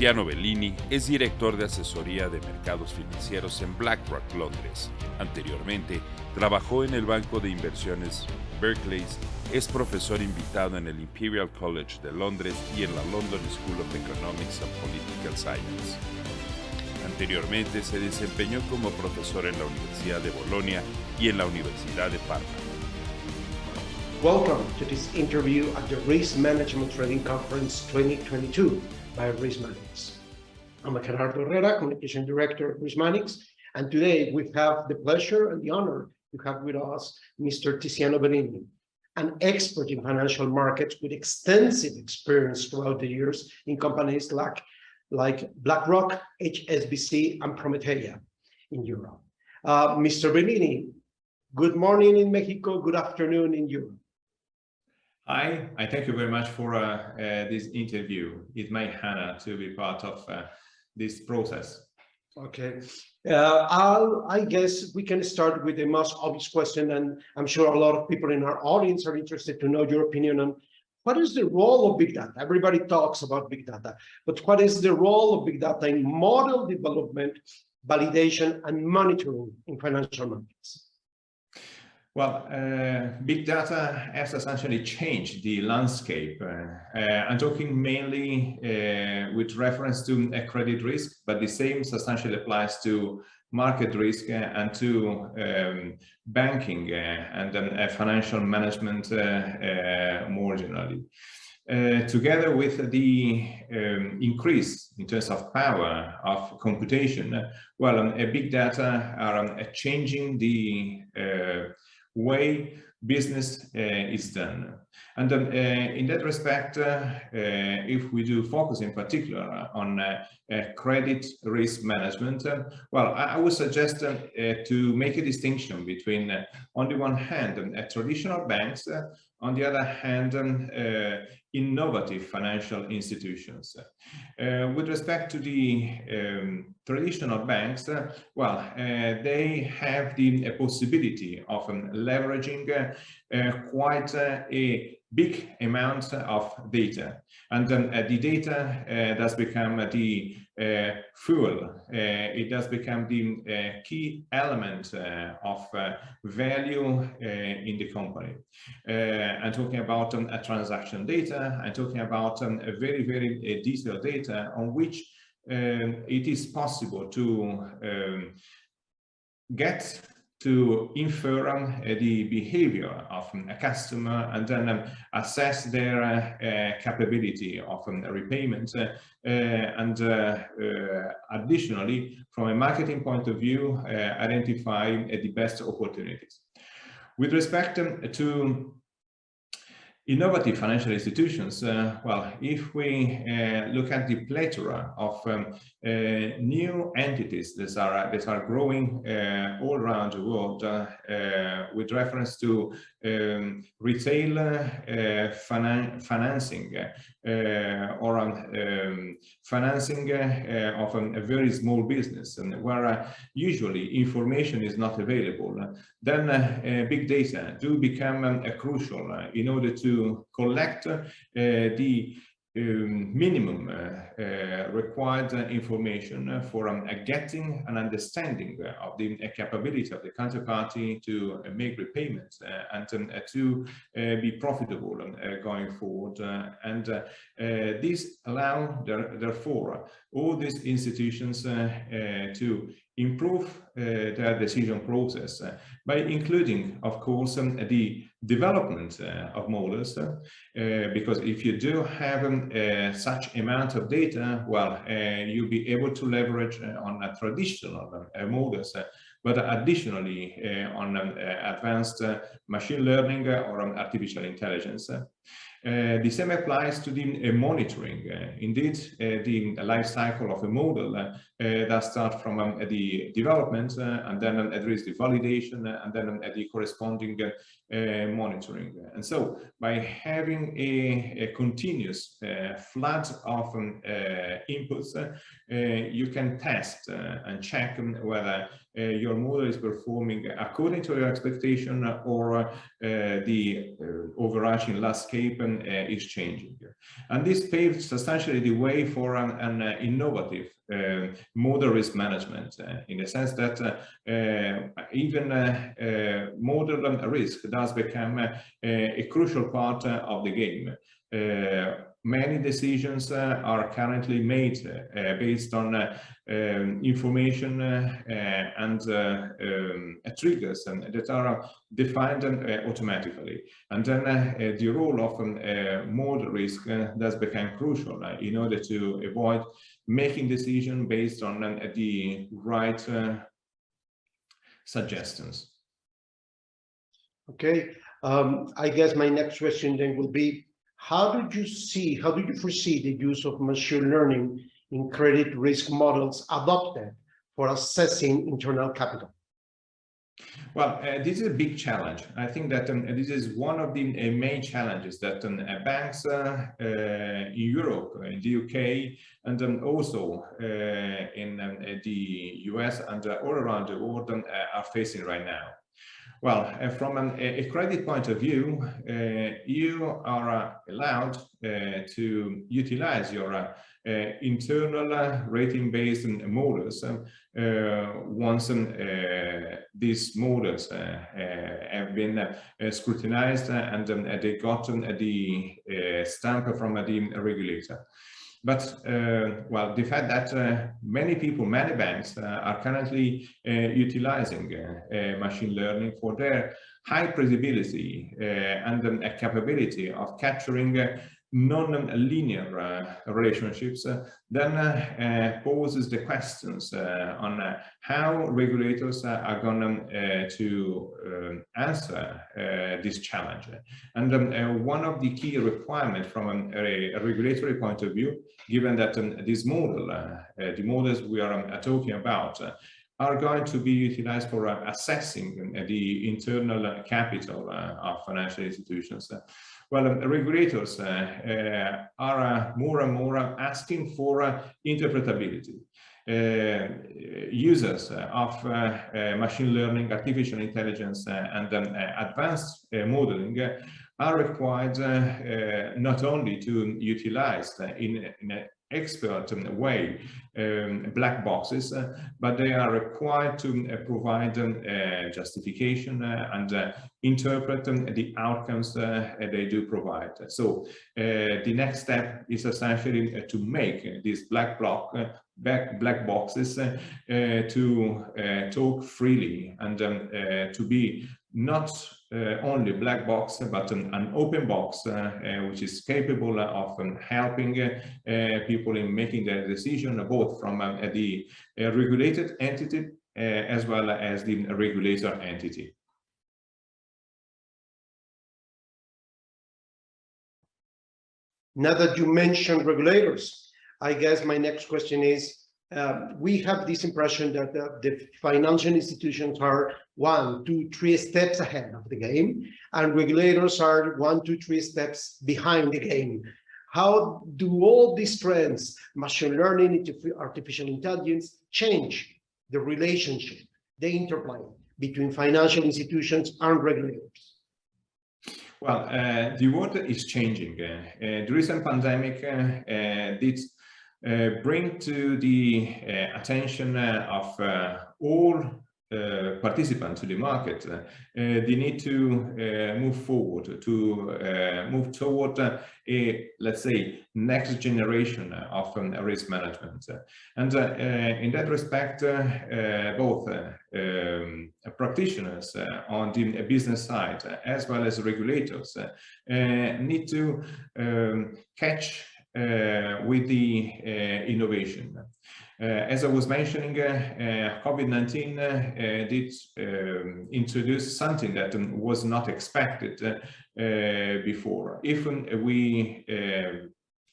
Tiziano Bellini es director de asesoría de mercados financieros en BlackRock, Londres. Anteriormente, trabajó en el banco de inversiones Barclays, es profesor invitado en el Imperial College de Londres y en la London School of Economics and Political Science. Anteriormente se desempeñó como profesor en la Universidad de Bolonia y en la Universidad de Parma. Welcome to this interview at the Risk Management Trading Conference 2022 by Riskmanics. I'm Gerardo Herrera, Communication Director at Riskmanics, and today we have the pleasure and the honor to have with us Mr. Tiziano Bellini, an expert in financial markets with extensive experience throughout the years in companies like BlackRock, HSBC, and Prometeia in Europe. Mr. Bellini, good morning in Mexico, good afternoon in Europe. Hi, I thank you very much for this interview. It's my honor to be part of this process. Okay, I guess we can start with the most obvious question, and I'm sure a lot of people in our audience are interested to know your opinion on what is the role of big data. Everybody talks about big data, but what is the role of big data in model development, validation, and monitoring in financial markets? Well, big data has essentially changed the landscape. I'm talking mainly with reference to credit risk, but the same substantially applies to market risk and to banking and financial management more generally. Together with the increase in terms of power of computation, well, big data are changing the way business is done. And in that respect, if we do focus in particular on credit risk management, well, I would suggest to make a distinction between, on the one hand, traditional banks, on the other hand, innovative financial institutions. With respect to the traditional banks, well, they have the possibility of leveraging quite a big amount of data, and the data does become the fuel. It does become the key element of value in the company. I'm talking about transaction data. I'm talking about a very, very detailed data on which it is possible to get to infer the behavior of a customer and then assess their capability of repayment and additionally, from a marketing point of view, identify the best opportunities. With respect to innovative financial institutions, well, if we look at the plethora of new entities that are growing all around the world with reference to retail financing or financing of a very small business, and where usually information is not available, then big data do become crucial in order to collect the minimum required information for getting an understanding of the capability of the counterparty to make repayments and to be profitable going forward. And this allow, therefore, all these institutions to improve their decision process by including, of course, the development of models, because if you do have such amount of data, well, you'll be able to leverage on traditional models, but additionally on advanced machine learning or on artificial intelligence. The same applies to the monitoring. Indeed, the life cycle of a model does start from the development, and then there is the validation, and then the corresponding monitoring. And so, by having a continuous flood of inputs, you can test and check whether your model is performing according to your expectation or the overarching landscape is changing. And this paves substantially the way for an innovative model risk management, in the sense that even model risk does become a crucial part of the game. Many decisions are currently made based on information and triggers that are defined automatically. And then the role of model risk does become crucial in order to avoid making decisions based on the right suggestions. Okay, I guess my next question then will be, how do you foresee the use of machine learning in credit risk models adopted for assessing internal capital? Well, this is a big challenge. I think that this is one of the main challenges that banks in Europe, in the UK, and also in the US and all around the world are facing right now. Well, from a credit point of view, you are allowed to utilize your internal rating-based models once these models have been scrutinized and they got the stamp from the regulator. But, well, the fact that many banks are currently utilizing machine learning for their high credibility and capability of capturing non-linear relationships, then poses the questions on how regulators are going to answer this challenge. And one of the key requirements from a regulatory point of view, given that this model, the models we are talking about, are going to be utilized for assessing the internal capital of financial institutions. Well, regulators are more and more asking for interpretability. Users of machine learning, artificial intelligence, and advanced modeling are required not only to utilize in an expert way black boxes, but they are required to provide justification and interpret the outcomes they do provide. So the next step is essentially to make these black boxes to talk freely and to be not only black box, but an open box, which is capable of helping people in making their decision, both from the regulated entity as well as the regulator entity. Now that you mentioned regulators, I guess my next question is, we have this impression that the financial institutions are 1, 2, 3 steps ahead of the game, and regulators are 1, 2, 3 steps behind the game. How do all these trends, machine learning, artificial intelligence, change the relationship, the interplay between financial institutions and regulators? Well, the world is changing. The recent pandemic did bring to the attention of all participants to the market the need to move forward, to move toward a, let's say, next generation of risk management. And in that respect, both practitioners on the business side as well as regulators need to catch with the innovation. As I was mentioning, COVID-19 did introduce something that was not expected before. Even we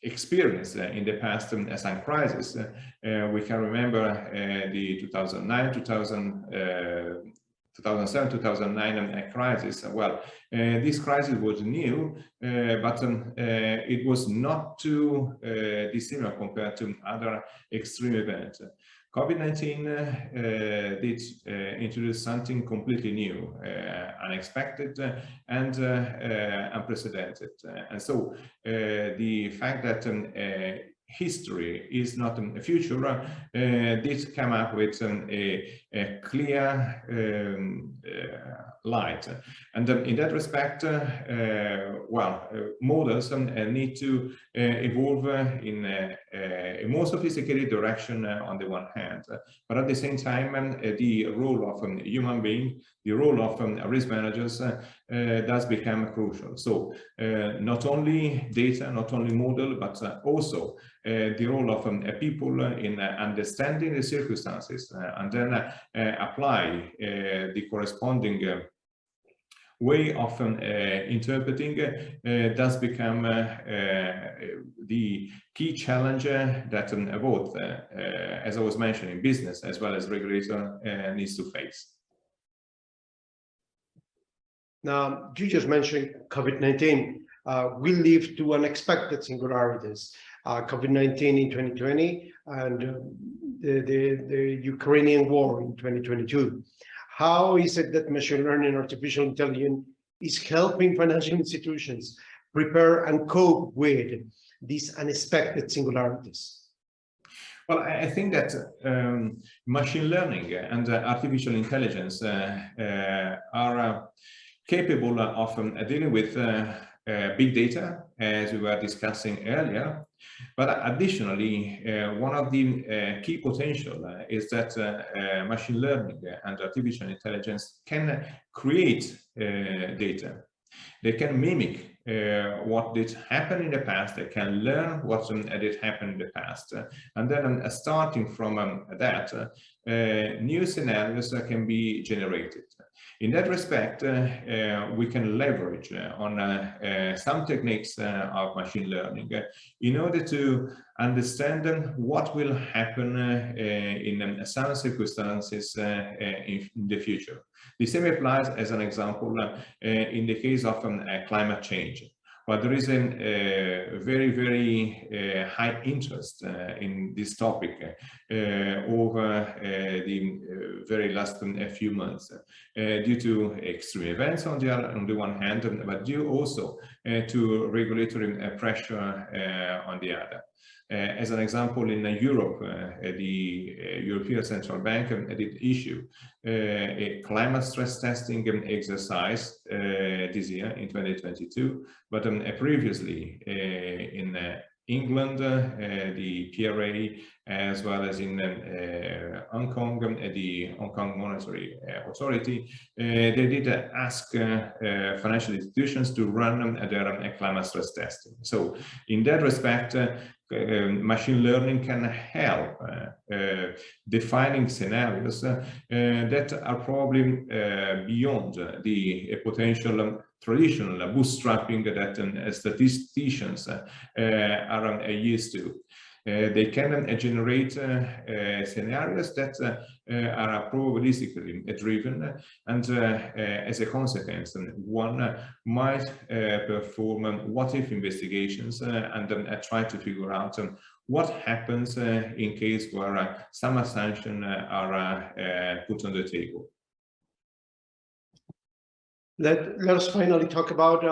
experienced in the past some crisis. We can remember the 2007-2009 crisis. Well, this crisis was new, but it was not too dissimilar compared to other extreme events. COVID-19 did introduce something completely new, unexpected, and unprecedented. And so the fact that history is not a future did come up with a clear light. And in that respect, models need to evolve in a more sophisticated direction on the one hand, but at the same time, the role of a human being, the role of risk managers does become crucial. So not only data, not only model, but also the role of people in understanding the circumstances and then apply the corresponding way of interpreting does become the key challenge that both, as I was mentioning, business as well as regulator needs to face. Now, you just mentioned COVID-19. We lived through unexpected singularities. COVID-19 in 2020 and the Ukrainian war in 2022. How is it that machine learning and artificial intelligence is helping financial institutions prepare and cope with these unexpected singularities? Well, I think that machine learning and artificial intelligence are capable of dealing with big data, as we were discussing earlier. But additionally, one of the key potential is that machine learning and artificial intelligence can create data. They can mimic what did happen in the past. They can learn what did happen in the past. And then starting from that, new scenarios can be generated. In that respect, we can leverage on some techniques of machine learning in order to understand what will happen in some circumstances in the future. The same applies, as an example, in the case of climate change. But there is a very, very high interest in this topic over the very last few months due to extreme events on the one hand, but due also to regulatory pressure on the other. As an example, in Europe, the European Central Bank did issue a climate stress testing exercise this year in 2022, but previously in England, the PRA, as well as in Hong Kong, the Hong Kong Monetary Authority, they did ask financial institutions to run their climate stress testing. So in that respect, machine learning can help defining scenarios that are probably beyond the potential traditional bootstrapping that statisticians are used to. They can generate scenarios that are probabilistically driven, and as a consequence, one might perform what-if investigations and try to figure out what happens in case where some assumptions are put on the table. Let us finally talk about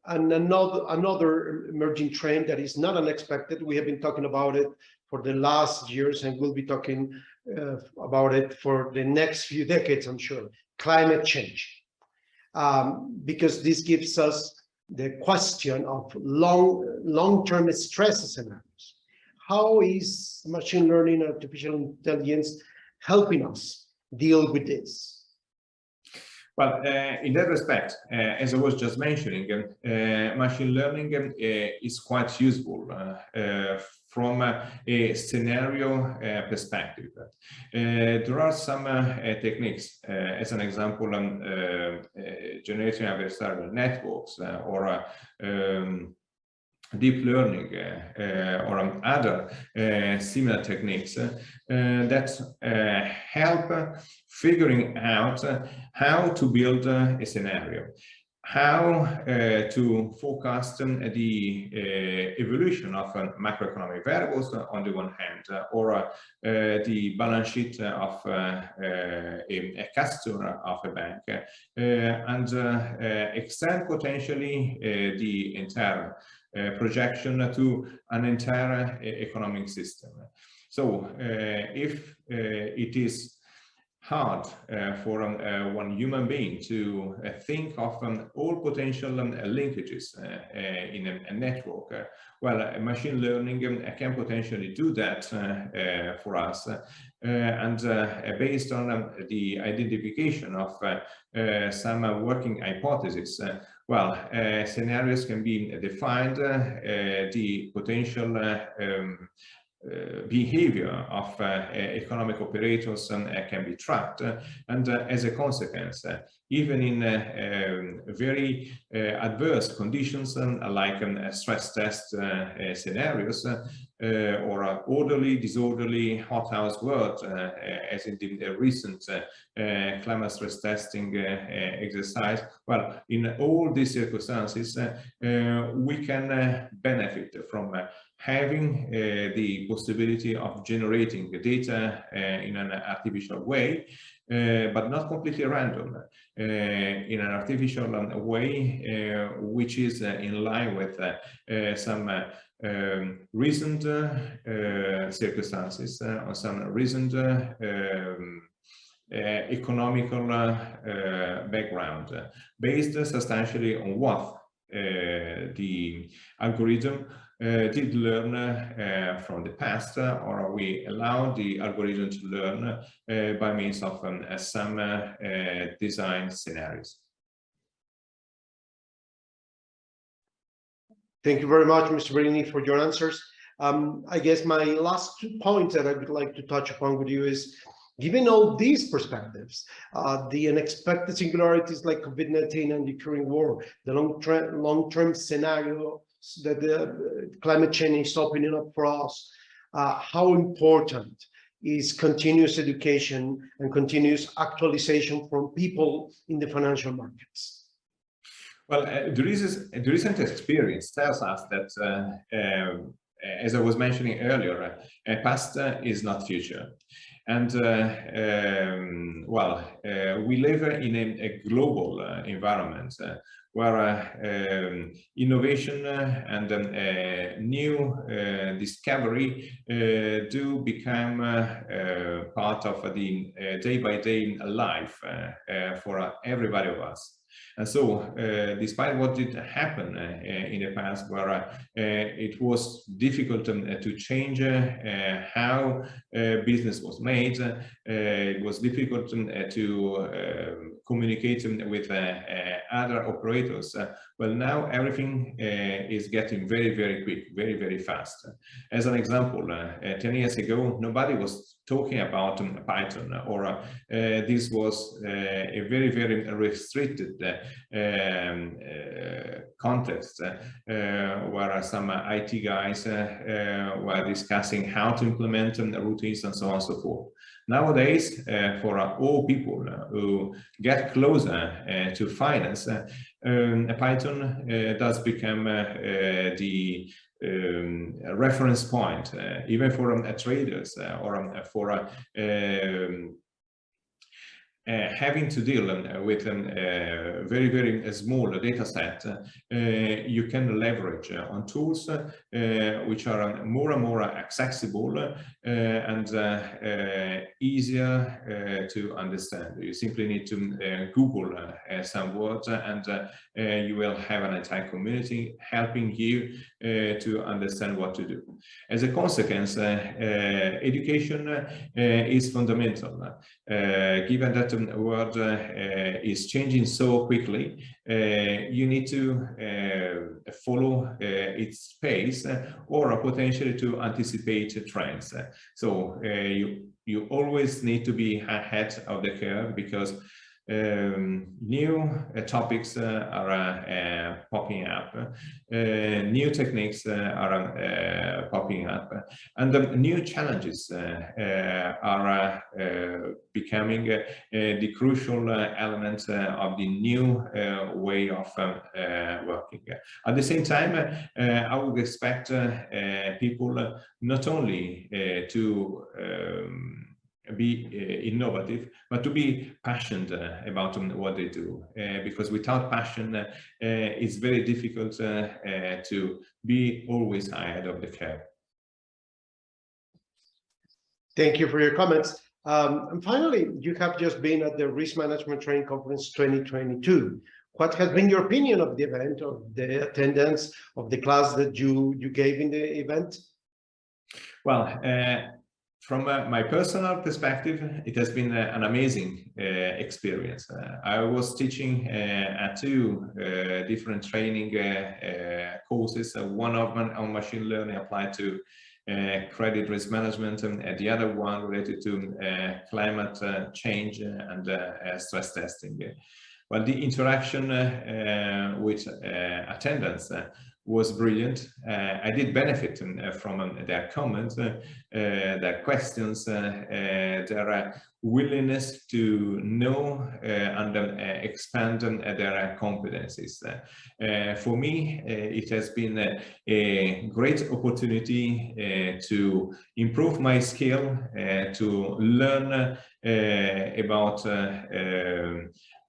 another emerging trend that is not unexpected. We have been talking about it for the last years, and we'll be talking about it for the next few decades, I'm sure. Climate change, because this gives us the question of long-term stress scenarios. How is machine learning and artificial intelligence helping us deal with this? Well, in that respect, as I was just mentioning, machine learning is quite useful from a scenario perspective. There are some techniques, as an example, generating adversarial networks or deep learning or other similar techniques that help figuring out how to build a scenario, how to forecast the evolution of macroeconomic variables on the one hand, or the balance sheet of a customer of a bank, and extend potentially the entire projection to an entire economic system. So if it is hard for one human being to think of all potential linkages in a network, well, machine learning can potentially do that for us, and based on the identification of some working hypotheses, well, scenarios can be defined, the potential behavior of economic operators can be tracked, and as a consequence, even in very adverse conditions like stress test scenarios, or orderly, disorderly, hothouse world, as in the recent climate stress testing exercise, well, in all these circumstances, we can benefit from having the possibility of generating the data in an artificial way, but not completely random, in an artificial way, which is in line with some recent circumstances, or some recent economical background, based substantially on what the algorithm did learn from the past, or we allow the algorithm to learn by means of some design scenarios. Thank you very much, Mr. Bellini, for your answers. I guess my last 2 points that I would like to touch upon with you is, given all these perspectives, the unexpected singularities like COVID-19 and the current war, the long-term scenario that the climate change is opening up for us, how important is continuous education and continuous actualization from people in the financial markets? Well, the recent experience tells us that, as I was mentioning earlier, past is not future. And well, we live in a global environment where innovation and new discovery do become part of the day-by-day life for everybody of us. And so, despite what did happen in the past, where it was difficult to change how business was made, it was difficult to communicate with other operators. Well, now everything is getting very, very quick, very, very fast. As an example, 10 years ago, nobody was talking about Python, or this was a very, very restricted context where some IT guys were discussing how to implement routines and so on and so forth. Nowadays, for all people who get closer to finance, Python does become the reference point, even for traders, or for having to deal with a very, very small data set. You can leverage on tools which are more and more accessible and easier to understand. You simply need to Google some words, and you will have an entire community helping you to understand what to do. As a consequence, education is fundamental. Given that the world is changing so quickly, you need to follow its pace, or potentially to anticipate trends. So you always need to be ahead of the curve, because new topics are popping up, new techniques are popping up, and new challenges are becoming the crucial element of the new way of working. At the same time, I would expect people not only to be innovative, but to be passionate about what they do, because without passion, it's very difficult to be always ahead of the curve. Thank you for your comments. And finally, you have just been at the Risk Management Training Conference 2022. What has been your opinion of the event, of the attendance of the class that you gave in the event? Well, from my personal perspective, it has been an amazing experience. I was teaching at two different training courses, one of them on machine learning applied to credit risk management, and the other one related to climate change and stress testing. Well, the interaction with attendants was brilliant. I did benefit from their comments, their questions, their willingness to know and expand their competencies. For me, it has been a great opportunity to improve my skill, to learn about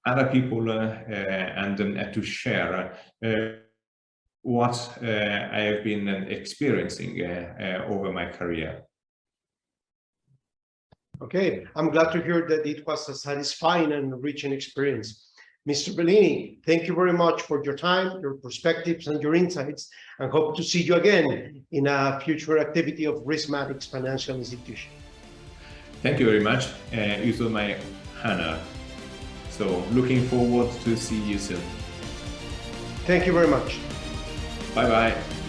other people and to share what I have been experiencing over my career. Okay, I'm glad to hear that it was a satisfying and enriching experience. Mr. Bellini, thank you very much for your time, your perspectives, and your insights, and hope to see you again in a future activity of Rissmatics Financial Institution. Thank you very much. It was my honor. So looking forward to see you soon. Thank you very much. Bye-bye.